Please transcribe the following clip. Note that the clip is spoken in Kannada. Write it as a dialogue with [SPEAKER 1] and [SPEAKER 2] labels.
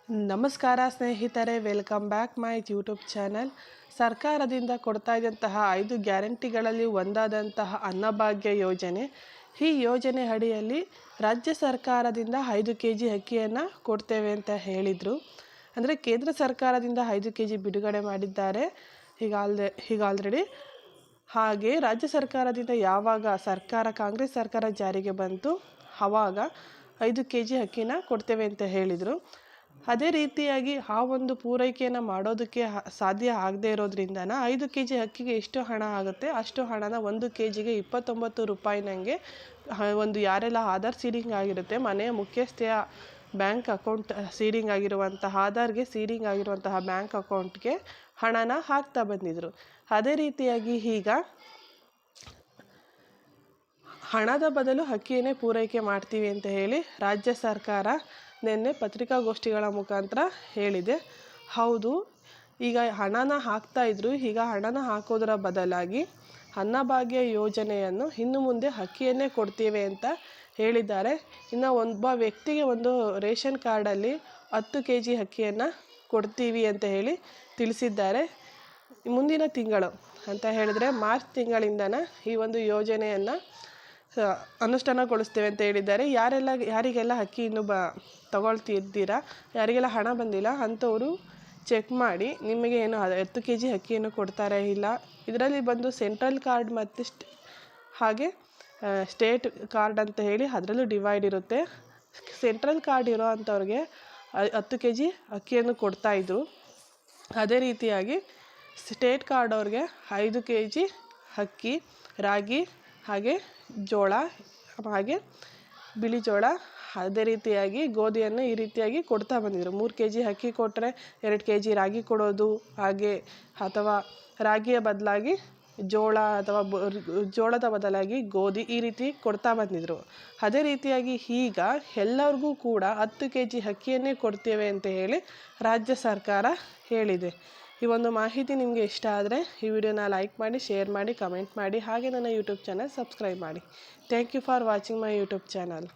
[SPEAKER 1] ನಮಸ್ಕಾರ ಸ್ನೇಹಿತರೆ, welcome back my YouTube channel. ಸರ್ಕಾರದಿಂದ ಕೊಡ್ತಾ ಇದ್ದಂತಹ 5 ಗ್ಯಾರಂಟಿಗಳಲ್ಲಿ ಒಂದಾದಂತಹ ಅನ್ನಭಾಗ್ಯ ಯೋಜನೆ. ಈ ಯೋಜನೆ ಅಡಿಯಲ್ಲಿ ರಾಜ್ಯ ಸರ್ಕಾರದಿಂದ 5 kg ಅಕ್ಕಿಯನ್ನು ಕೊಡ್ತೇವೆ ಅಂತ ಹೇಳಿದರು. ಅಂದರೆ ಕೇಂದ್ರ ಸರ್ಕಾರದಿಂದ 5 kg ಬಿಡುಗಡೆ ಮಾಡಿದ್ದಾರೆ ಈಗ ಆಲ್ರೆಡಿ. ಹಾಗೆ ರಾಜ್ಯ ಸರ್ಕಾರದಿಂದ ಯಾವಾಗ ಕಾಂಗ್ರೆಸ್ ಸರ್ಕಾರ ಜಾರಿಗೆ ಬಂತು ಆವಾಗ 5 kg ಅಕ್ಕಿನ ಕೊಡ್ತೇವೆ ಅಂತ ಹೇಳಿದರು. ಅದೇ ರೀತಿಯಾಗಿ ಆ ಒಂದು ಪೂರೈಕೆಯನ್ನು ಮಾಡೋದಕ್ಕೆ ಸಾಧ್ಯ ಆಗದೆ ಇರೋದ್ರಿಂದ 5 kg ಅಕ್ಕಿಗೆ ಎಷ್ಟು ಹಣ ಆಗುತ್ತೆ ಅಷ್ಟು ಹಣನ 1 kgಗೆ 29 ರೂಪಾಯಿ ನನಗೆ ಒಂದು ಯಾರೆಲ್ಲ ಆಧಾರ್ ಸೀಡಿಂಗ್ ಆಗಿರುತ್ತೆ, ಮನೆಯ ಮುಖ್ಯಸ್ಥೆಯ ಬ್ಯಾಂಕ್ ಅಕೌಂಟ್ ಸೀಡಿಂಗ್ ಆಗಿರುವಂತಹ ಆಧಾರ್ಗೆ ಸೀಡಿಂಗ್ ಆಗಿರುವಂತಹ ಬ್ಯಾಂಕ್ ಅಕೌಂಟ್ಗೆ ಹಣನ ಹಾಕ್ತಾ ಬಂದಿದ್ರು. ಅದೇ ರೀತಿಯಾಗಿ ಈಗ ಹಣದ ಬದಲು ಅಕ್ಕಿಯನ್ನೇ ಪೂರೈಕೆ ಮಾಡ್ತೀವಿ ಅಂತ ಹೇಳಿ ರಾಜ್ಯ ಸರ್ಕಾರ ನಿನ್ನೆ ಪತ್ರಿಕಾಗೋಷ್ಠಿಗಳ ಮುಖಾಂತರ ಹೇಳಿದೆ. ಹೌದು, ಈಗ ಹಣನ ಹಾಕ್ತಾಯಿದ್ರು. ಈಗ ಹಣನ ಹಾಕೋದರ ಬದಲಾಗಿ ಅನ್ನಭಾಗ್ಯ ಯೋಜನೆಯನ್ನು ಇನ್ನು ಮುಂದೆ ಅಕ್ಕಿಯನ್ನೇ ಕೊಡ್ತೀವಿ ಅಂತ ಹೇಳಿದ್ದಾರೆ. ಇನ್ನು ಒಬ್ಬ ವ್ಯಕ್ತಿಗೆ ಒಂದು ರೇಷನ್ ಕಾರ್ಡಲ್ಲಿ 10 kg ಅಕ್ಕಿಯನ್ನು ಕೊಡ್ತೀವಿ ಅಂತ ಹೇಳಿ ತಿಳಿಸಿದ್ದಾರೆ. ಮುಂದಿನ ತಿಂಗಳು ಅಂತ ಹೇಳಿದ್ರೆ ಮಾರ್ಚ್ ತಿಂಗಳಿಂದನೇ ಈ ಒಂದು ಯೋಜನೆಯನ್ನು ಅನುಷ್ಠಾನಗೊಳಿಸ್ತೇವೆ ಅಂತ ಹೇಳಿದ್ದಾರೆ. ಯಾರಿಗೆಲ್ಲ ಅಕ್ಕಿ ಇನ್ನೂ ತಗೊಳ್ತಿದ್ದೀರಾ, ಯಾರಿಗೆಲ್ಲ ಹಣ ಬಂದಿಲ್ಲ ಅಂಥವರು ಚೆಕ್ ಮಾಡಿ ನಿಮಗೆ ಏನು 10 kg ಅಕ್ಕಿಯನ್ನು ಕೊಡ್ತಾರೆ ಇಲ್ಲ. ಇದರಲ್ಲಿ ಬಂದು ಸೆಂಟ್ರಲ್ ಕಾರ್ಡ್ ಮತ್ತು ಹಾಗೆ ಸ್ಟೇಟ್ ಕಾರ್ಡ್ ಅಂತ ಹೇಳಿ ಅದರಲ್ಲೂ ಡಿವೈಡ್ ಇರುತ್ತೆ. ಸೆಂಟ್ರಲ್ ಕಾರ್ಡ್ ಇರೋ ಅಂಥವ್ರಿಗೆ 10 kg ಅಕ್ಕಿಯನ್ನು ಕೊಡ್ತಾಯಿದ್ರು. ಅದೇ ರೀತಿಯಾಗಿ ಸ್ಟೇಟ್ ಕಾರ್ಡ್ ಅವ್ರಿಗೆ 5 kg ಅಕ್ಕಿ, ರಾಗಿ, ಹಾಗೆ ಜೋಳ, ಹಾಗೆ ಬಿಳಿ ಜೋಳ, ಅದೇ ರೀತಿಯಾಗಿ ಗೋಧಿಯನ್ನು ಈ ರೀತಿಯಾಗಿ ಕೊಡ್ತಾ ಬಂದಿದ್ರು. 3 kg ಅಕ್ಕಿ ಕೊಟ್ಟರೆ 2 kg ರಾಗಿ ಕೊಡೋದು, ಹಾಗೆ ಅಥವಾ ರಾಗಿಯ ಬದಲಾಗಿ ಜೋಳ ಅಥವಾ ಜೋಳದ ಬದಲಾಗಿ ಗೋಧಿ ಈ ರೀತಿ ಕೊಡ್ತಾ ಬಂದಿದ್ರು. ಅದೇ ರೀತಿಯಾಗಿ ಈಗ ಎಲ್ಲರಿಗೂ ಕೂಡ 10 kg ಅಕ್ಕಿಯನ್ನೇ ಕೊಡ್ತೇವೆ ಅಂತ ಹೇಳಿ ರಾಜ್ಯ ಸರ್ಕಾರ ಹೇಳಿದೆ. ಈ ಒಂದು ಮಾಹಿತಿ ನಿಮಗೆ ಇಷ್ಟ ಆದರೆ ಈ ವಿಡಿಯೋನ ಲೈಕ್ ಮಾಡಿ, ಶೇರ್ ಮಾಡಿ, ಕಮೆಂಟ್ ಮಾಡಿ, ಹಾಗೆ ನನ್ನ ಯೂಟ್ಯೂಬ್ ಚಾನಲ್ ಸಬ್ಸ್ಕ್ರೈಬ್ ಮಾಡಿ. Thank you for watching my YouTube channel.